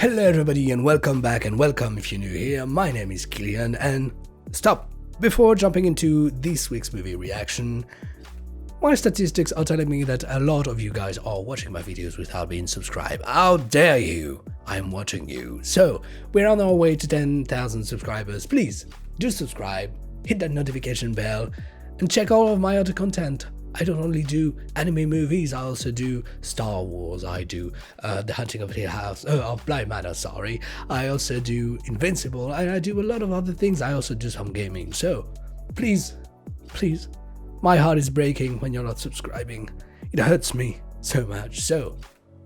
Hello everybody and welcome back, and welcome if you're new here. My name is Kilian, and stop! Before jumping into this week's movie reaction, my statistics are telling me that a lot of you guys are watching my videos without being subscribed. How dare you! I'm watching you. So, we're on our way to 10,000 subscribers. Please, do subscribe, hit that notification bell, and check all of my other content. I don't only do anime movies, I also do Star Wars, I do The Hunting of Hill House, of Blind Manor, sorry. I also do Invincible, and I do a lot of other things. I also do some gaming. So, please, my heart is breaking when you're not subscribing. It hurts me so much. So,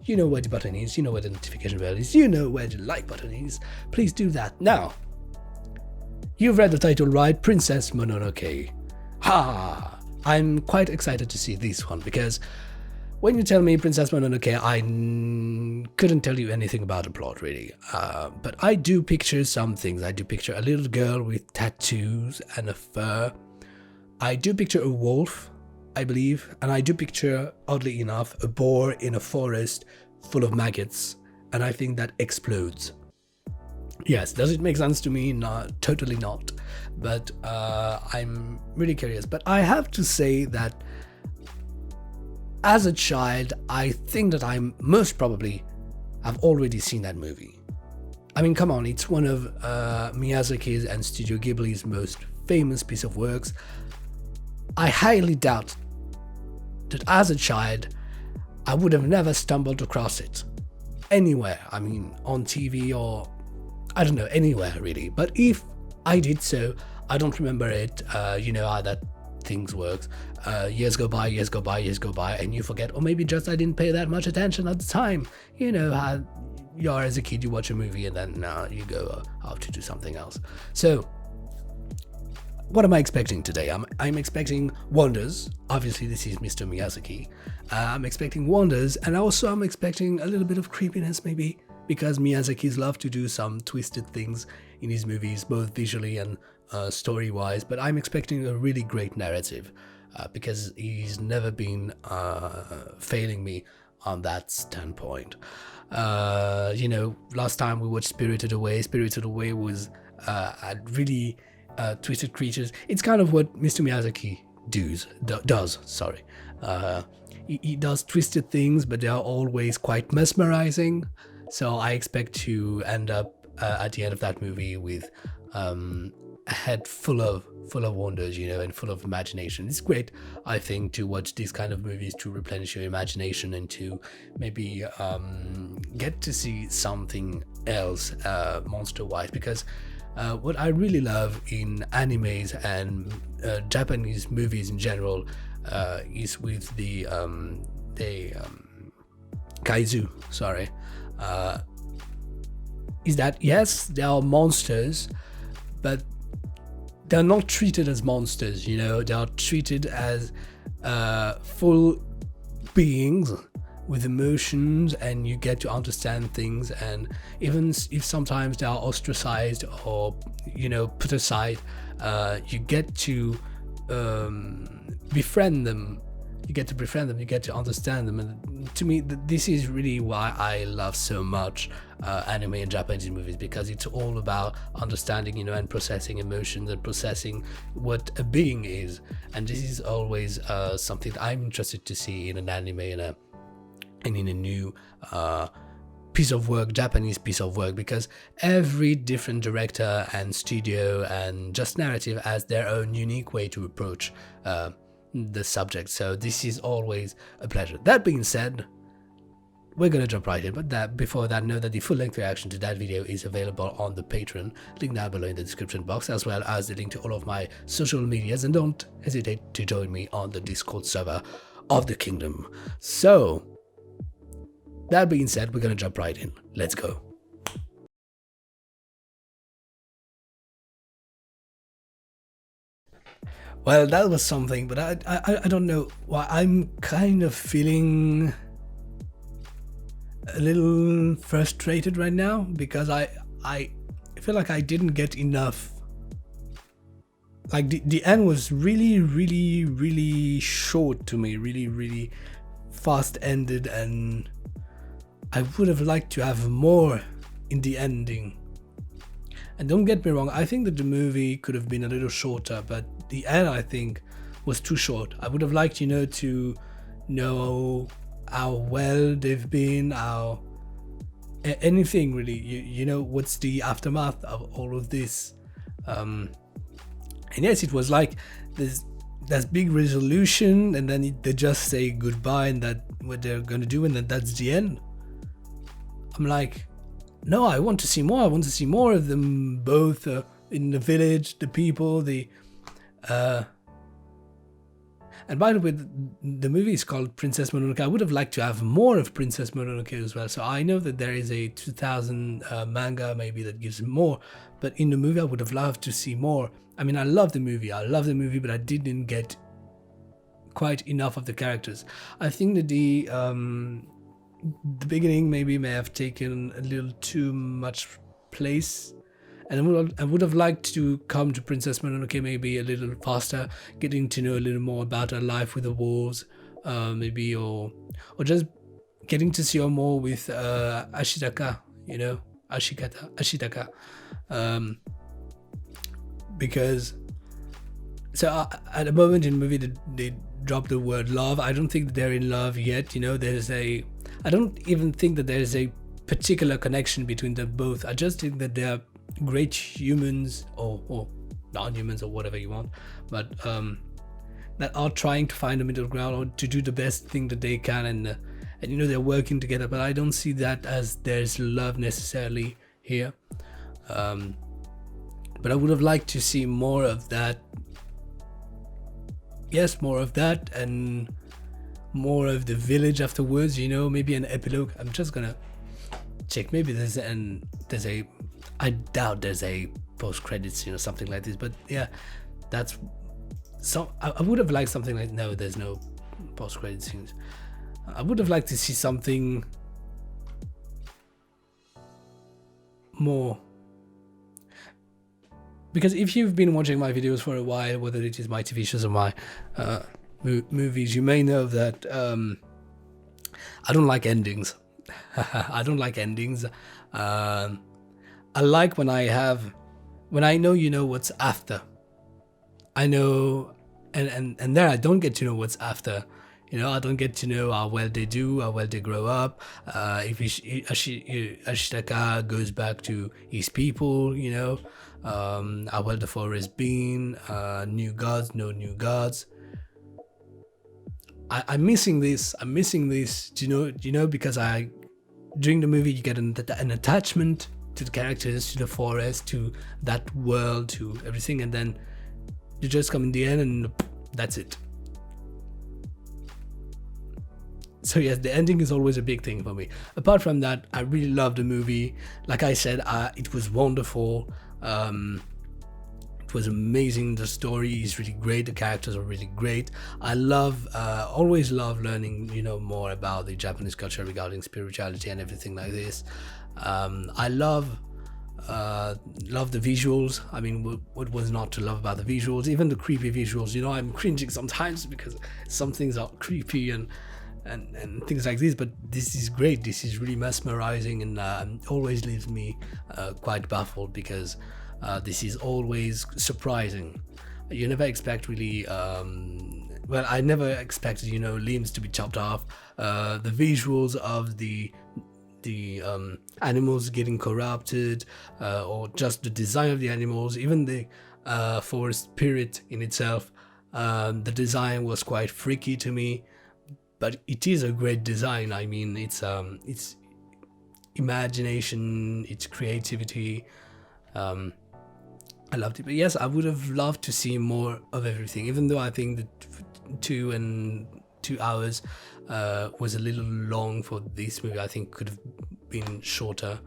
you know where the button is, you know where the notification bell is, you know where the like button is. Please do that. Now, you've read the title right, Princess Mononoke. Ha! I'm quite excited to see this one, because when you tell me Princess Mononoke, I couldn't tell you anything about the plot, really. But I do picture some things. I do picture a little girl with tattoos and a fur. I do picture a wolf, I believe. And I do picture, oddly enough, a boar in a forest full of maggots. And I think that explodes. Yes, does it make sense to me? No, totally not. But I'm really curious. But I have to say that as a child, I think that I most probably have already seen that movie. I mean, come on, it's one of Miyazaki's and Studio Ghibli's most famous piece of works. I highly doubt that as a child, I would have never stumbled across it anywhere. I mean, on TV or I don't know, anywhere really. But if I did so, I don't remember it. You know how that things works. Years go by, and you forget. Or maybe just I didn't pay that much attention at the time. You know how you are as a kid, you watch a movie and then you go out to do something else. So, what am I expecting today? I'm expecting wonders. Obviously, this is Mr. Miyazaki. I'm expecting wonders, and also I'm expecting a little bit of creepiness maybe, because Miyazaki's love to do some twisted things in his movies, both visually and story-wise. But I'm expecting a really great narrative, because he's never been failing me on that standpoint. You know, last time we watched Spirited Away was had really twisted creatures. It's kind of what Mr. Miyazaki does. Sorry, he does twisted things, but they are always quite mesmerizing. So I expect to end up at the end of that movie with a head full of wonders, you know, and full of imagination. It's great, I think, to watch these kind of movies to replenish your imagination and to maybe get to see something else monster-wise. Because what I really love in animes and Japanese movies in general is with the kaiju. Sorry. Is that yes, there are monsters, but they're not treated as monsters, you know. They are treated as full beings with emotions, and you get to understand things. And even if sometimes they are ostracized or, you know, put aside, you get to befriend them. You get to understand them. And to me, this is really why I love so much anime and Japanese movies, because it's all about understanding, you know, and processing emotions and processing what a being is. And this is always something that I'm interested to see in an anime and in a new piece of work, Japanese piece of work, because every different director and studio and just narrative has their own unique way to approach the subject. So this is always a pleasure. That being said, we're gonna jump right in, but before that, know that the full-length reaction to that video is available on the Patreon, link down below in the description box, as well as the link to all of my social medias. And don't hesitate to join me on the Discord server of the Kingdom. So that being said, we're gonna jump right in. Let's go. Well, that was something, but I don't know why I'm kind of feeling a little frustrated right now, because I feel like I didn't get enough. Like the end was really short to me, really fast ended, and I would have liked to have more in the ending. And don't get me wrong, I think that the movie could have been a little shorter, but the end, I think, was too short. I would have liked, to know how well they've been, how anything really, what's the aftermath of all of this. And yes, it was like there's big resolution, and then they just say goodbye, and that what they're gonna do, and then that's the end. I'm like, no, I want to see more. I want to see more of them both in the village, the people, and by the way, the movie is called Princess Mononoke. I would have liked to have more of Princess Mononoke as well. So I know that there is a 2000 manga maybe that gives more, but in the movie I would have loved to see more. I mean, I love the movie, but I didn't get quite enough of the characters. I think that the beginning maybe may have taken a little too much place, and I would have liked to come to Princess Mononoke maybe a little faster, getting to know a little more about her life with the wolves, maybe, or just getting to see her more with Ashitaka, Ashitaka, because so at the moment in the movie they drop the word love. I don't think that they're in love yet. I don't even think that there's a particular connection between them both. I just think that they're great humans, or non-humans, or whatever you want, but that are trying to find a middle ground, or to do the best thing that they can, and they're working together. But I don't see that as there's love necessarily here. But I would have liked to see more of that. Yes, more of that, and more of the village afterwards, maybe an epilogue. I'm just gonna check. Maybe there's a I doubt there's a post-credit scene or something like this, but yeah, that's so I would have liked something like, no, there's no post-credit scenes. I would have liked to see something more, because if you've been watching my videos for a while, whether it is my TV shows or my movies, you may know that I don't like endings. I don't like endings. I like when I know what's after. I know, and there I don't get to know what's after. I don't get to know how well they do, how well they grow up. If Ashitaka goes back to his people, how well the forest been, new gods, no new gods. I'm missing this. Because during the movie you get an attachment to the characters, to the forest, to that world, to everything, and then you just come in the end and that's it. So yes, the ending is always a big thing for me. Apart from that, I really love the movie. Like I said, it was wonderful. It was amazing. The story is really great. The characters are really great. I always love learning, more about the Japanese culture regarding spirituality and everything like this. I love the visuals. I mean, what was not to love about the visuals? Even the creepy visuals. I'm cringing sometimes because some things are creepy and things like this, but this is great. This is really mesmerizing, and always leaves me quite baffled, because this is always surprising. You never expect really I never expected limbs to be chopped off. The visuals of the animals getting corrupted, or just the design of the animals, even the forest spirit in itself, the design was quite freaky to me. But it is a great design. I mean, it's imagination, it's creativity. I loved it. But yes, I would have loved to see more of everything, even though I think that 2 hours was a little long for this movie. I think could have been shorter.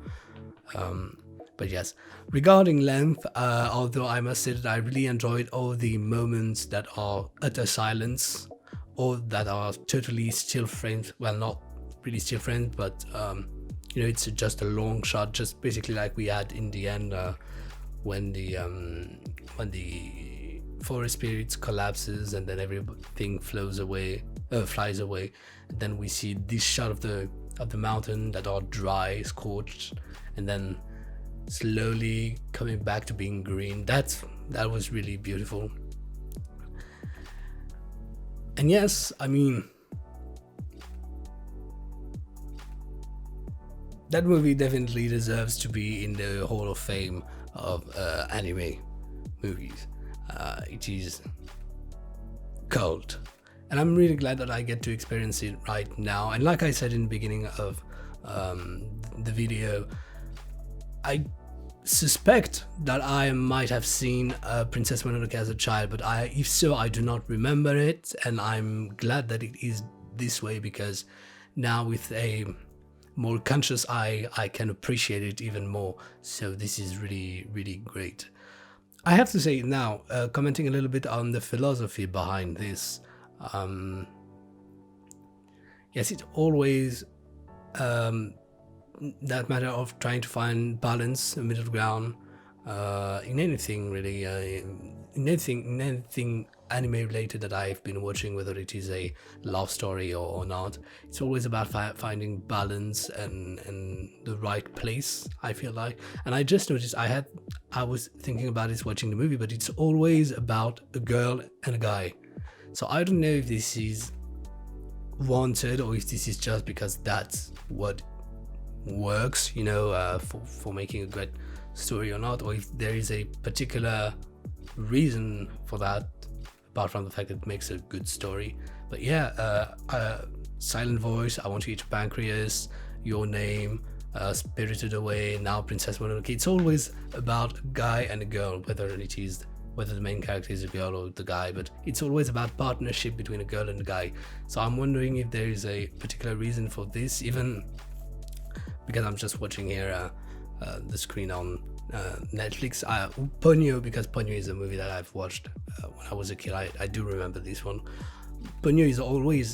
But yes, regarding length, although I must say that I really enjoyed all the moments that are utter silence, or that are totally still frames. Well, not really still frames, but it's just a long shot, just basically like we had in the end, when the forest spirits collapses and then everything flies away. And then we see this shot of the of the mountain that are dry, scorched, and then slowly coming back to being green. That was really beautiful. And yes, I mean, that movie definitely deserves to be in the Hall of Fame of anime movies. It is cult, and I'm really glad that I get to experience it right now. And like I said in the beginning of the video, I suspect that I might have seen Princess Mononoke as a child, but if so, I do not remember it, and I'm glad that it is this way, because now with a more conscious eye, I can appreciate it even more. So this is really, really great. I have to say now, commenting a little bit on the philosophy behind this. Yes, it's always that matter of trying to find balance, a middle ground, in anything really, in anything anime related that I've been watching, whether it is a love story or not. It's always about finding balance and the right place, I feel like. And I just noticed I was thinking about this watching the movie, but it's always about a girl and a guy. So I don't know if this is wanted or if this is just because that's what works, you know, for making a good story or not, or if there is a particular reason for that apart from the fact that it makes a good story. But yeah, Silent Voice, I Want to Eat Your Pancreas, Your Name, Spirited Away, now Princess Mononoke. It's always about a guy and a girl, whether the main character is a girl or the guy, but it's always about partnership between a girl and a guy. So I'm wondering if there is a particular reason for this, even because I'm just watching here the screen on Netflix. Ponyo, because Ponyo is a movie that I've watched when I was a kid. I do remember this one. Ponyo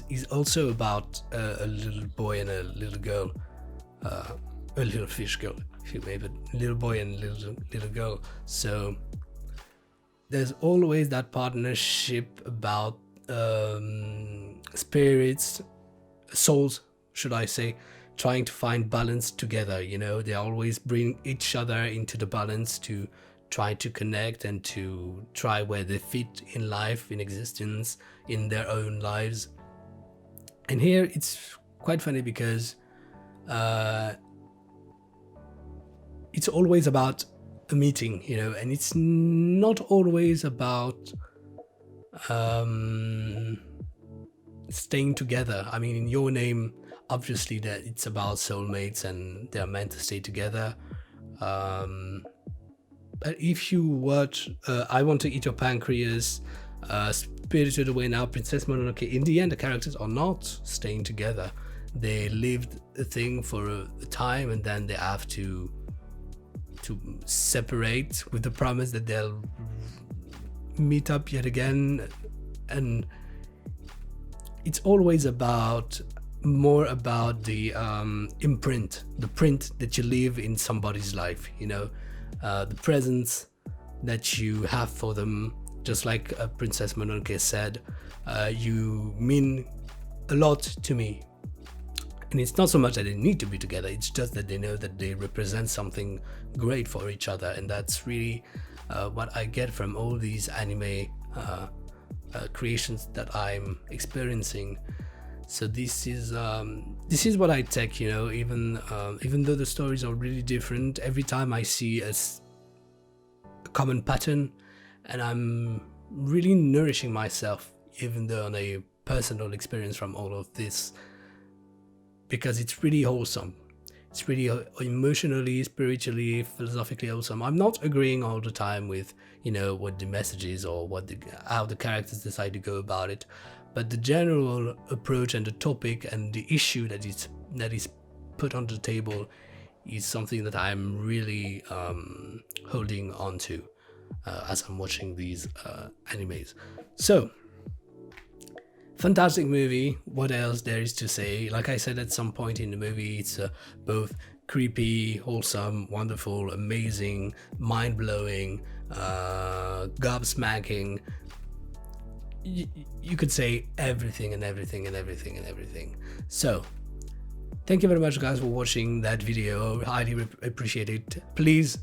is also about a little boy and a little girl, a little fish girl, if you may, but little boy and little girl. So there's always that partnership about spirits, souls, should I say, trying to find balance together. You know, they always bring each other into the balance to try to connect and to try where they fit in life, in existence, in their own lives. And here it's quite funny because it's always about a meeting, you know, and it's not always about staying together. I mean, in Your Name, obviously that it's about soulmates and they're meant to stay together. But if you watch I Want to Eat Your Pancreas, Spirited Away, now Princess Mononoke, in the end the characters are not staying together. They lived a thing for a time and then they have to separate with the promise that they'll meet up yet again. And it's always more about the imprint, the print that you leave in somebody's life, you know, the presence that you have for them. Just like Princess Mononoke said, you mean a lot to me. And it's not so much that they need to be together, it's just that they know that they represent something great for each other. And that's really what I get from all these anime creations that I'm experiencing. So this is what I take, you know, even though the stories are really different, every time I see a common pattern, and I'm really nourishing myself, even though on a personal experience from all of this, because it's really wholesome. It's really emotionally, spiritually, philosophically wholesome. I'm not agreeing all the time with, you know, what the message is or how the characters decide to go about it, but the general approach and the topic and the issue that is put on the table is something that I'm really holding on to as I'm watching these animes. So, fantastic movie. What else there is to say? Like I said, at some point in the movie, it's both creepy, wholesome, wonderful, amazing, mind-blowing, gobsmacking. You could say everything and everything and everything and everything. So, Thank you very much, guys, for watching that video. Highly appreciate it. Please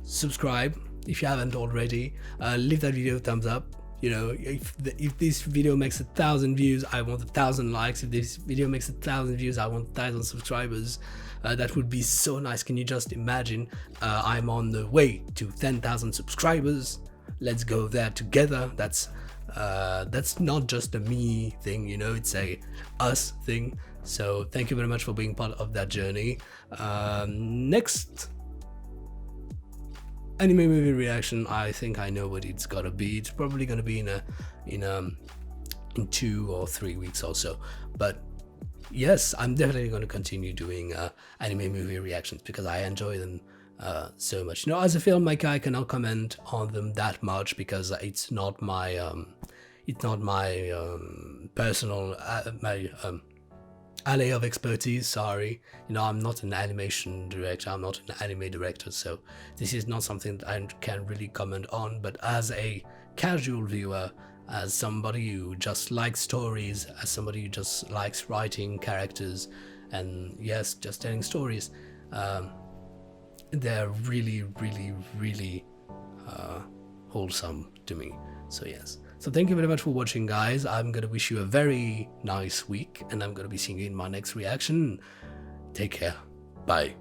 subscribe if you haven't already. Leave that video a thumbs up. You know, if this video makes 1,000 views, I want 1,000 likes. If this video makes 1,000 views, I want 1,000 subscribers. That would be so nice. Can you just imagine? I'm on the way to 10,000 subscribers. Let's go there together. That's not just a me thing, you know, it's a us thing. So thank you very much for being part of that journey. Next anime movie reaction, I think I know what it's gotta be. It's probably gonna be in 2 or 3 weeks or so. But yes, I'm definitely going to continue doing anime movie reactions because I enjoy them so much. You know, as a filmmaker, I cannot comment on them that much because it's not my personal alley of expertise. Sorry, you know, I'm not an animation director, I'm not an anime director, so this is not something that I can really comment on. But as a casual viewer, as somebody who just likes stories, as somebody who just likes writing characters and yes, just telling stories, they're really wholesome to me. So yes, so thank you very much for watching, guys. I'm gonna wish you a very nice week and I'm gonna be seeing you in my next reaction. Take care, bye.